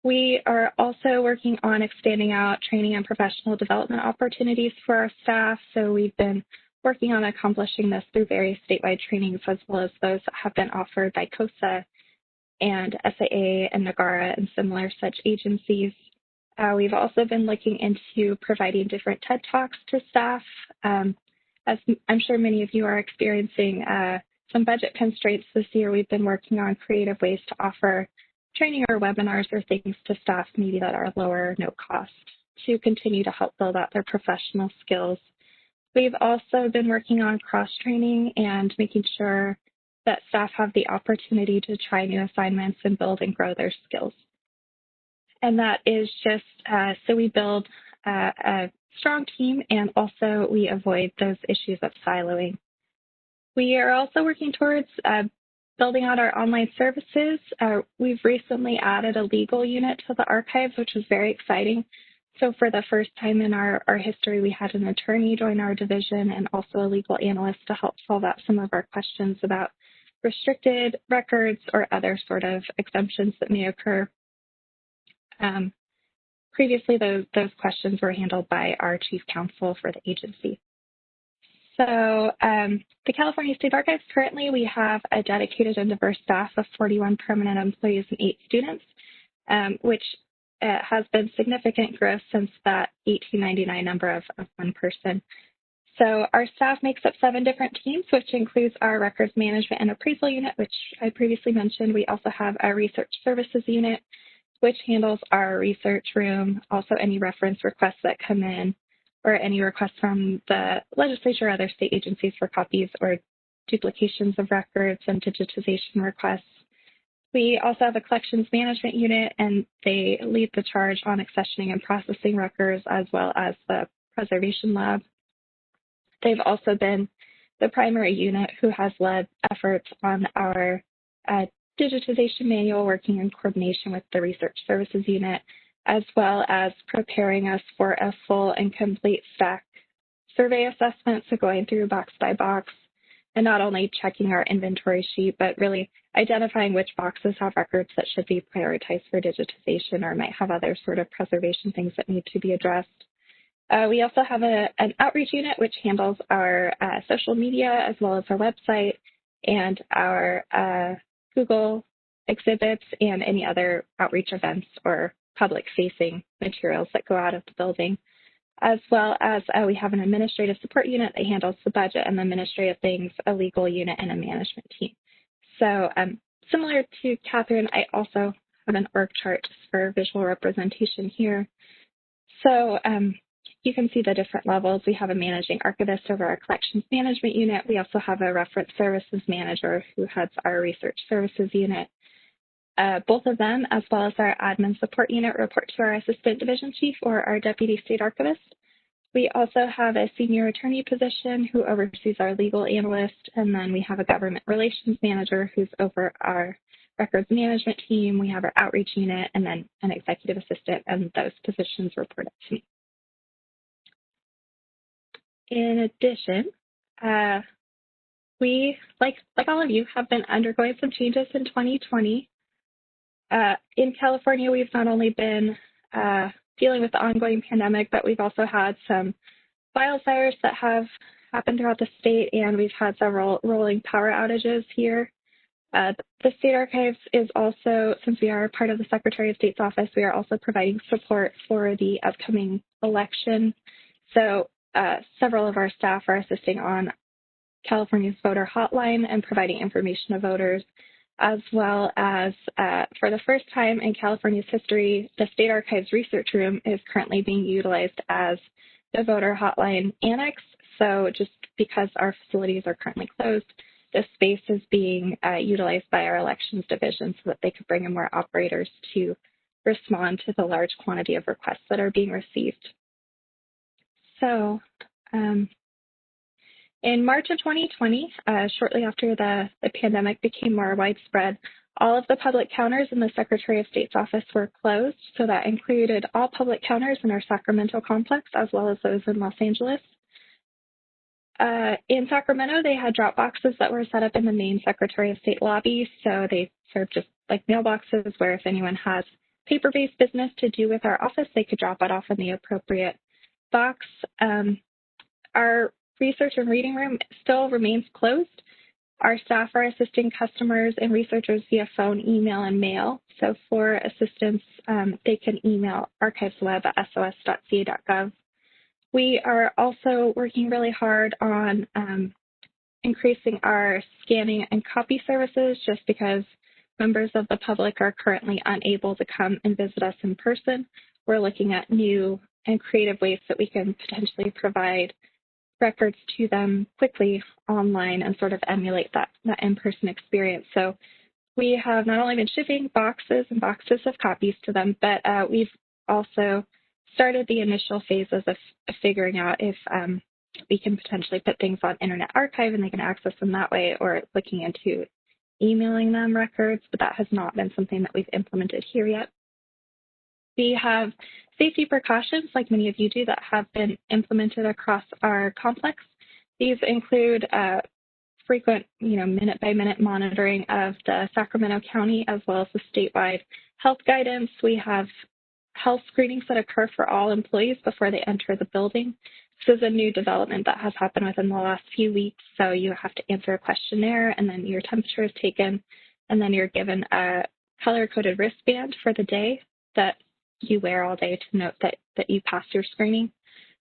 Speaker 4: We are also working on expanding out training and professional development opportunities for our staff. So we've been working on accomplishing this through various statewide trainings, as well as those that have been offered by CoSA and SAA and NAGARA and similar such agencies. We've also been looking into providing different TED Talks to staff. As I'm sure many of you are experiencing some budget constraints this year, we've been working on creative ways to offer training or webinars or things to staff maybe that are lower or no cost to continue to help build out their professional skills. We've also been working on cross-training and making sure that staff have the opportunity to try new assignments and build and grow their skills. And that is just so we build a strong team and also we avoid those issues of siloing. We are also working towards building out our online services. We've recently added a legal unit to the archives, which was very exciting. So for the first time in our history, we had an attorney join our division and also a legal analyst to help solve out some of our questions about restricted records or other sort of exemptions that may occur. Previously, those questions were handled by our chief counsel for the agency. So the California State Archives, currently we have a dedicated and diverse staff of 41 permanent employees and 8 students, which it has been significant growth since that 1899 number of one person. So our staff makes up 7 different teams, which includes our records management and appraisal unit, which I previously mentioned. We also have our research services unit, which handles our research room, also any reference requests that come in, or any requests from the legislature or other state agencies for copies or duplications of records and digitization requests. We also have a collections management unit, and they lead the charge on accessioning and processing records, as well as the preservation lab. They've also been the primary unit who has led efforts on our digitization manual, working in coordination with the research services unit, as well as preparing us for a full and complete stack survey assessment, so going through box by box and not only checking our inventory sheet, but really identifying which boxes have records that should be prioritized for digitization or might have other sort of preservation things that need to be addressed. We also have an outreach unit which handles our social media as well as our website and our Google exhibits and any other outreach events or public-facing materials that go out of the building, as well as we have an administrative support unit that handles the budget and the administrative things, a legal unit, and a management team. So similar to Catherine, I also have an org chart just for visual representation here. So you can see the different levels. We have a managing archivist over our collections management unit. We also have a reference services manager who heads our research services unit. Both of them, as well as our admin support unit, report to our assistant division chief or our deputy state archivist. We also have a senior attorney position who oversees our legal analyst, and then we have a government relations manager who's over our records management team. We have our outreach unit, and then an executive assistant, and those positions report up to me. In addition, we, like all of you, have been undergoing some changes in 2020. In California, we've not only been dealing with the ongoing pandemic, but we've also had some wildfires that have happened throughout the state, and we've had several rolling power outages here. The State Archives is also, since we are part of the Secretary of State's office, we are also providing support for the upcoming election. So several of our staff are assisting on California's voter hotline and providing information to voters, as well as for the first time in California's history, the State Archives Research Room is currently being utilized as the voter hotline annex. So just because our facilities are currently closed, this space is being utilized by our elections division so that they could bring in more operators to respond to the large quantity of requests that are being received. So in March of 2020, shortly after the pandemic became more widespread, all of the public counters in the Secretary of State's office were closed. So that included all public counters in our Sacramento complex, as well as those in Los Angeles. In Sacramento, they had drop boxes that were set up in the main Secretary of State lobby. So they served just like mailboxes where if anyone has paper-based business to do with our office, they could drop it off in the appropriate box. Our research and reading room still remains closed. Our staff are assisting customers and researchers via phone, email, and mail. So for assistance, they can email archivesweb@sos.ca.gov. We are also working really hard on increasing our scanning and copy services just because members of the public are currently unable to come and visit us in person. We're looking at new and creative ways that we can potentially provide records to them quickly online and sort of emulate that in-person experience. So we have not only been shipping boxes and boxes of copies to them, but we've also started the initial phases of figuring out if we can potentially put things on Internet Archive and they can access them that way, or looking into emailing them records, but that has not been something that we've implemented here yet. We have safety precautions, like many of you do, that have been implemented across our complex. These include frequent, minute-by-minute monitoring of the Sacramento County as well as the statewide health guidance. We have health screenings that occur for all employees before they enter the building. This is a new development that has happened within the last few weeks. So you have to answer a questionnaire, and then your temperature is taken, and then you're given a color-coded wristband for the day that you wear all day to note that you passed your screening.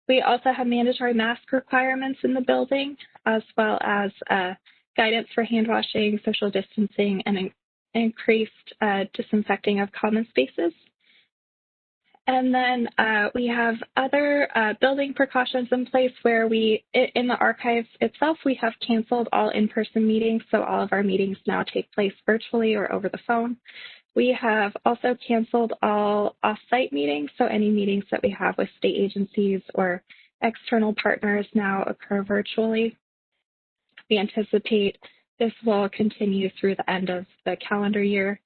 Speaker 4: We also have mandatory mask requirements in the building, as well as guidance for hand washing, social distancing, and increased disinfecting of common spaces. And then we have other building precautions in place where in the archives itself, we have canceled all in-person meetings, so all of our meetings now take place virtually or over the phone. We have also canceled all off-site meetings, so any meetings that we have with state agencies or external partners now occur virtually. We anticipate this will continue through the end of the calendar year.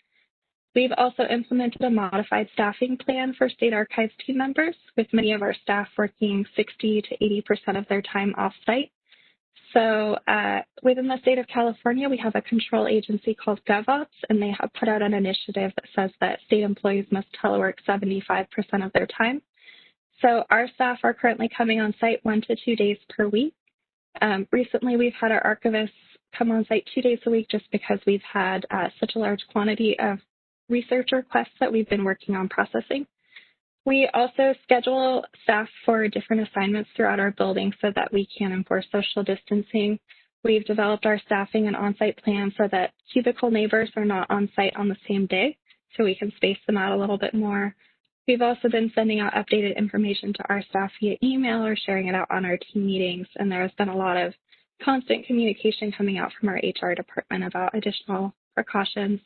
Speaker 4: We've also implemented a modified staffing plan for state archives team members, with many of our staff working 60 to 80% of their time off-site. So within the state of California, we have a control agency called GovOps, and they have put out an initiative that says that state employees must telework 75% of their time. So our staff are currently coming on site 1 to 2 days per week. Recently, we've had our archivists come on site 2 days a week just because we've had such a large quantity of research requests that we've been working on processing. We also schedule staff for different assignments throughout our building so that we can enforce social distancing. We've developed our staffing and on-site plan so that cubicle neighbors are not on site on the same day, so we can space them out a little bit more. We've also been sending out updated information to our staff via email or sharing it out on our team meetings, and there has been a lot of constant communication coming out from our HR department about additional precautions.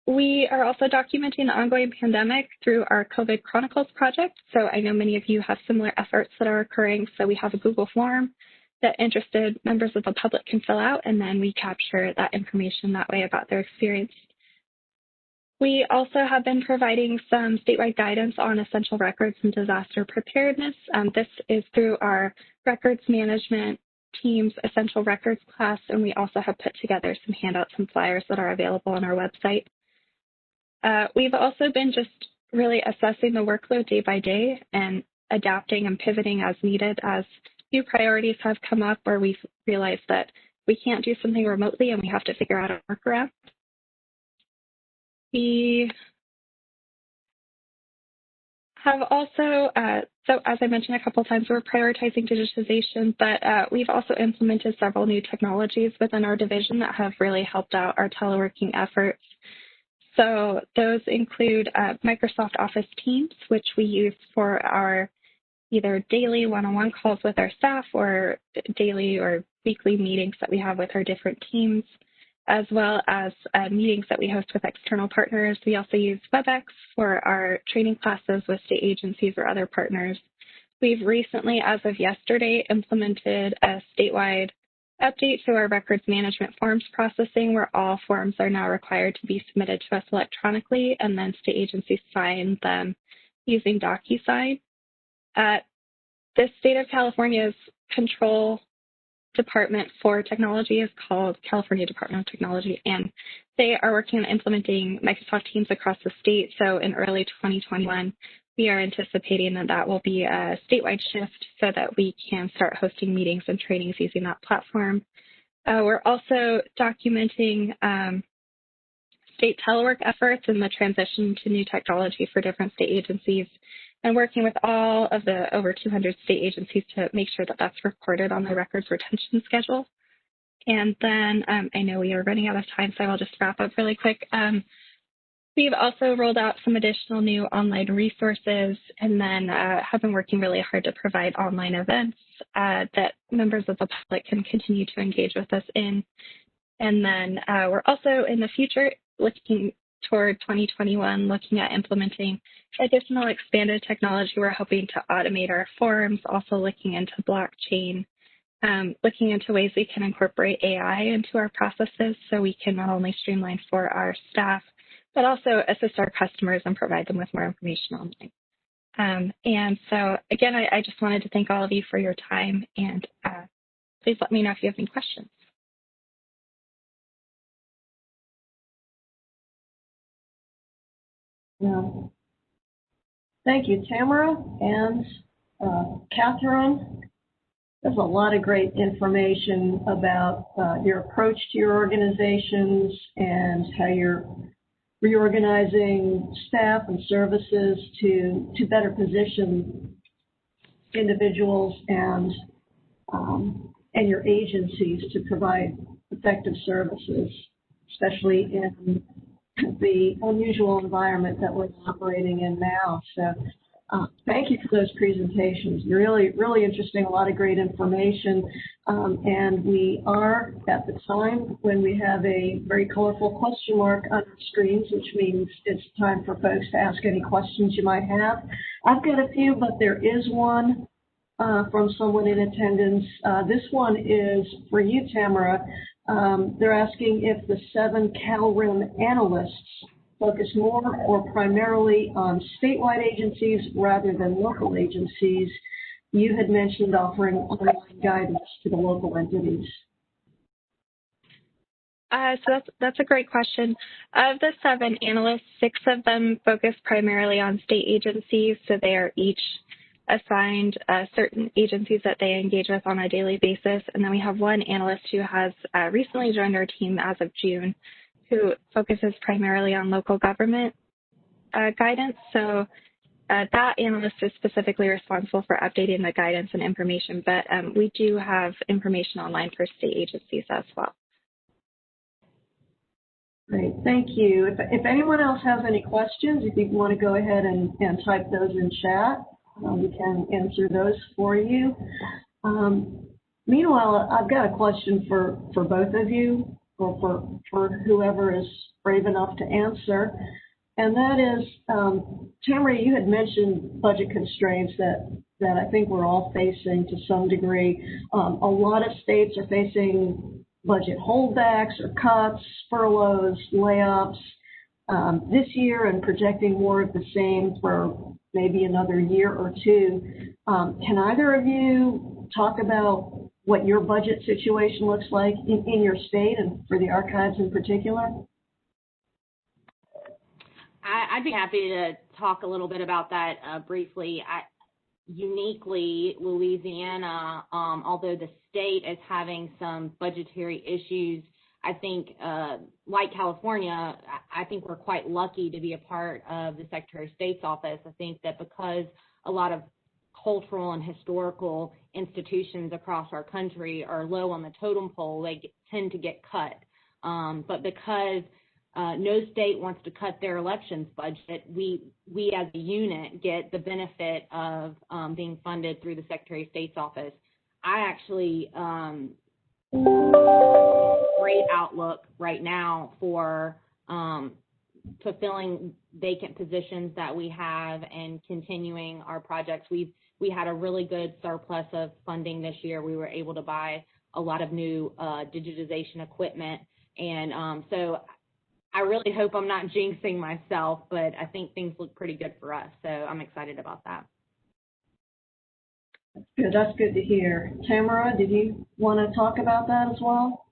Speaker 4: We are also documenting the ongoing pandemic through our COVID Chronicles project. So I know many of you have similar efforts that are occurring. So we have a Google form that interested members of the public can fill out, and then we capture that information that way about their experience. We also have been providing some statewide guidance on essential records and disaster preparedness. This is through our records management team's essential records class, and we also have put together some handouts and flyers that are available on our website. We've also been just really assessing the workload day by day and adapting and pivoting as needed as new priorities have come up where we've realized that we can't do something remotely and we have to figure out a workaround. We have also, so as I mentioned a couple of times, we're prioritizing digitization, but we've also implemented several new technologies within our division that have really helped out our teleworking efforts. So those include Microsoft Office Teams, which we use for our either daily one-on-one calls with our staff or daily or weekly meetings that we have with our different teams, as well as meetings that we host with external partners. We also use WebEx for our training classes with state agencies or other partners. We've recently, as of yesterday, implemented a statewide update to our records management forms processing, where all forms are now required to be submitted to us electronically, and then state agencies sign them using DocuSign. The state of California's control department for technology is called California Department of Technology, and they are working on implementing Microsoft Teams across the state. So in early 2021, we are anticipating that that will be a statewide shift so that we can start hosting meetings and trainings using that platform. We're also documenting state telework efforts and the transition to new technology for different state agencies, and working with all of the over 200 state agencies to make sure that that's recorded on the records retention schedule. And then I know we are running out of time, so I will just wrap up really quick. We've also rolled out some additional new online resources, and then have been working really hard to provide online events that members of the public can continue to engage with us in. And then we're also in the future looking toward 2021, looking at implementing additional expanded technology. We're hoping to automate our forms, also looking into blockchain, looking into ways we can incorporate AI into our processes so we can not only streamline for our staff, but also assist our customers and provide them with more information online. And so, again, I just wanted to thank all of you for your time, and please let me know if you have any questions.
Speaker 1: Yeah. Thank you, Tamara and Catherine. There's a lot of great information about your approach to your organizations and how you're reorganizing staff and services to better position individuals and your agencies to provide effective services, especially in the unusual environment that we're operating in now. So thank you for those presentations. Really, really interesting, a lot of great information. And we are at the time when we have a very colorful question mark on our screens, which means it's time for folks to ask any questions you might have. I've got a few, but there is one from someone in attendance. This one is for you, Tamara. They're asking if the 7 CalRIM analysts focus more or primarily on statewide agencies rather than local agencies. You had mentioned offering online guidance to the local entities.
Speaker 4: So that's a great question. Of the 7 analysts, 6 of them focus primarily on state agencies, so they are each assigned certain agencies that they engage with on a daily basis. And then we have 1 analyst who has recently joined our team as of June, who focuses primarily on local government guidance. So that analyst is specifically responsible for updating the guidance and information, but we do have information online for state agencies as well.
Speaker 1: Great, thank you. If anyone else has any questions, if you want to go ahead and type those in chat, we can answer those for you. Meanwhile, I've got a question for both of you, or for whoever is brave enough to answer. And that is, Tamara, you had mentioned budget constraints that I think we're all facing to some degree. A lot of states are facing budget holdbacks or cuts, furloughs, layoffs this year, and projecting more of the same for maybe another year or two. Can either of you talk about what your budget situation looks like in your state and for the archives in particular?
Speaker 2: I'd be happy to talk a little bit about that briefly. Uniquely, Louisiana, although the state is having some budgetary issues, I think, like California, I think we're quite lucky to be a part of the Secretary of State's office. I think that because a lot of cultural and historical institutions across our country are low on the totem pole, they tend to get cut. But because no state wants to cut their elections budget, we as a unit get the benefit of being funded through the Secretary of State's office. I actually great outlook right now for fulfilling vacant positions that we have and continuing our projects. We had a really good surplus of funding this year. We were able to buy a lot of new digitization equipment, and so I really hope I'm not jinxing myself, but I think things look pretty good for us, so I'm excited about that.
Speaker 1: Good. That's good to hear. Tamara, did you want to talk about that as well?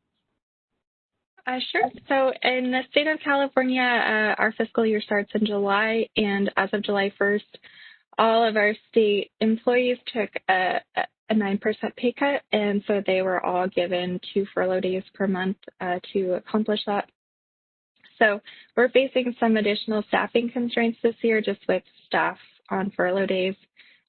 Speaker 4: Sure. So in the state of California, our fiscal year starts in July, and as of July 1st, all of our state employees took a 9% pay cut, and so they were all given 2 furlough days per month to accomplish that. So we're facing some additional staffing constraints this year just with staff on furlough days.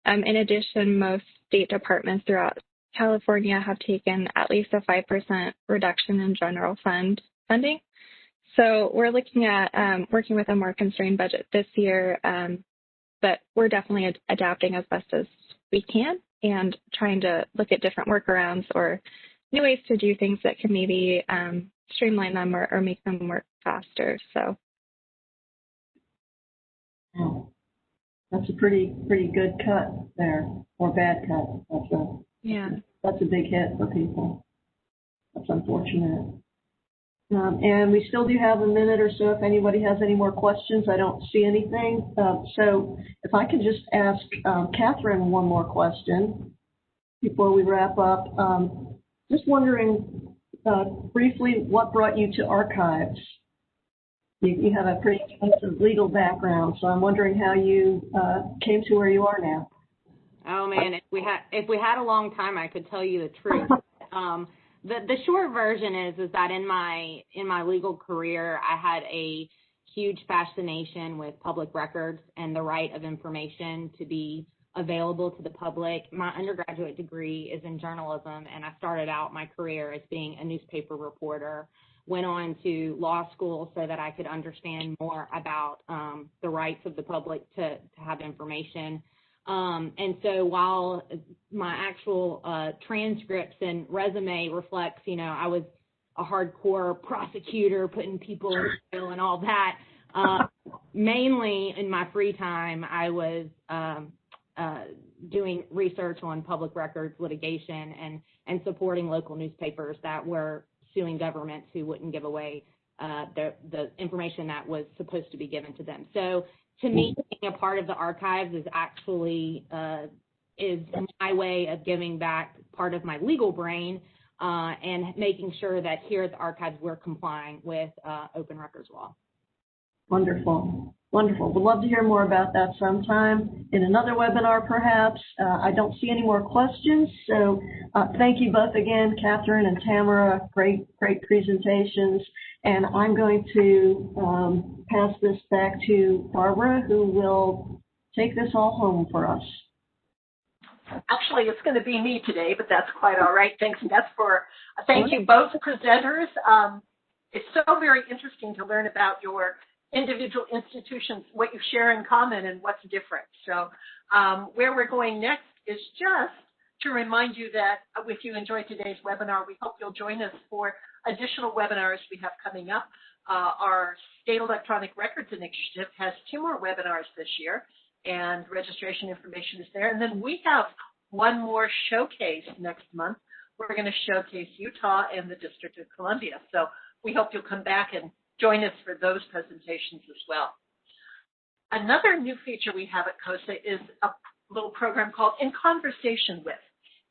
Speaker 4: In addition, most state departments throughout California have taken at least a 5% reduction in general fund funding. So we're looking at working with a more constrained budget this year, but we're definitely adapting as best as we can and trying to look at different workarounds or new ways to do things that can maybe streamline them or make them work faster. So.
Speaker 1: Oh, that's a pretty good cut there, or bad cut. That's a big hit for people. That's unfortunate. And we still do have a minute or so if anybody has any more questions. I don't see anything. So if I could just ask Catherine one more question before we wrap up. Just wondering briefly what brought you to archives? You have a pretty extensive legal background, so I'm wondering how you came to where you are now.
Speaker 2: Oh man, if we had a long time, I could tell you the truth. The short version is that in my legal career, I had a huge fascination with public records and the right of information to be available to the public. My undergraduate degree is in journalism, and I started out my career as being a newspaper reporter. Went on to law school so that I could understand more about the rights of the public to have information. And so while my actual transcripts and resume reflects, I was a hardcore prosecutor, putting people in jail and all that, mainly in my free time, I was doing research on public records litigation and supporting local newspapers that were suing governments who wouldn't give away the information that was supposed to be given to them. So to me, being a part of the archives is actually is my way of giving back part of my legal brain and making sure that here at the archives we're complying with open records law.
Speaker 1: Wonderful. Wonderful. We'd love to hear more about that sometime in another webinar, perhaps. I don't see any more questions, so thank you both again, Catherine and Tamara. Great presentations. And I'm going to pass this back to Barbara, who will take this all home for us.
Speaker 3: Actually, it's going to be me today, but that's quite all right. Thanks, Beth, thank you both presenters. It's so very interesting to learn about your individual institutions, what you share in common and what's different. So where we're going next is just to remind you that if you enjoyed today's webinar, we hope you'll join us for additional webinars we have coming up. Our State Electronic Records Initiative has 2 more webinars this year, and registration information is there. And then we have one more showcase next month. We're going to showcase Utah and the District of Columbia. So we hope you'll come back and join us for those presentations as well. Another new feature we have at CoSA is a little program called In Conversation With.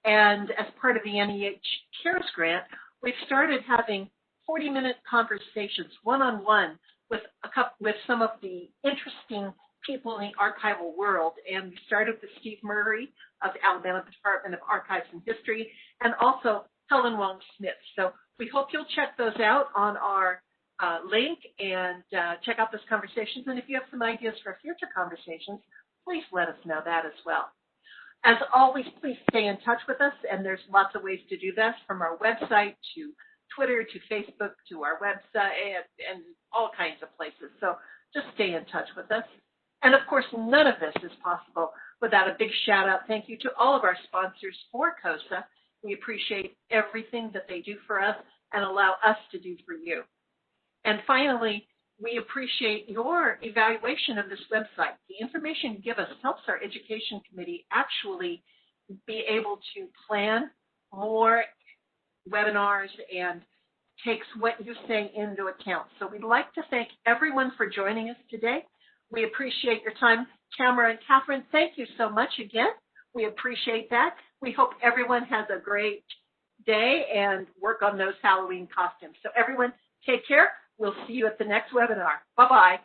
Speaker 3: And as part of the NEH CARES grant, we've started having 40-minute conversations one-on-one with some of the interesting people in the archival world. And we started with Steve Murray of the Alabama Department of Archives and History, and also Helen Wong-Smith. So we hope you'll check those out on our link and check out those conversations. And if you have some ideas for future conversations, please let us know that as well. As always, please stay in touch with us, and there's lots of ways to do this, from our website to Twitter to Facebook to our website and all kinds of places. So just stay in touch with us. And of course, none of this is possible without a big shout out. Thank you to all of our sponsors for CoSA. We appreciate everything that they do for us and allow us to do for you. And finally, we appreciate your evaluation of this website. The information you give us helps our education committee actually be able to plan more webinars and takes what you say into account. So we'd like to thank everyone for joining us today. We appreciate your time. Tamara and Catherine, thank you so much again. We appreciate that. We hope everyone has a great day and work on those Halloween costumes. So everyone, take care. We'll see you at the next webinar. Bye-bye.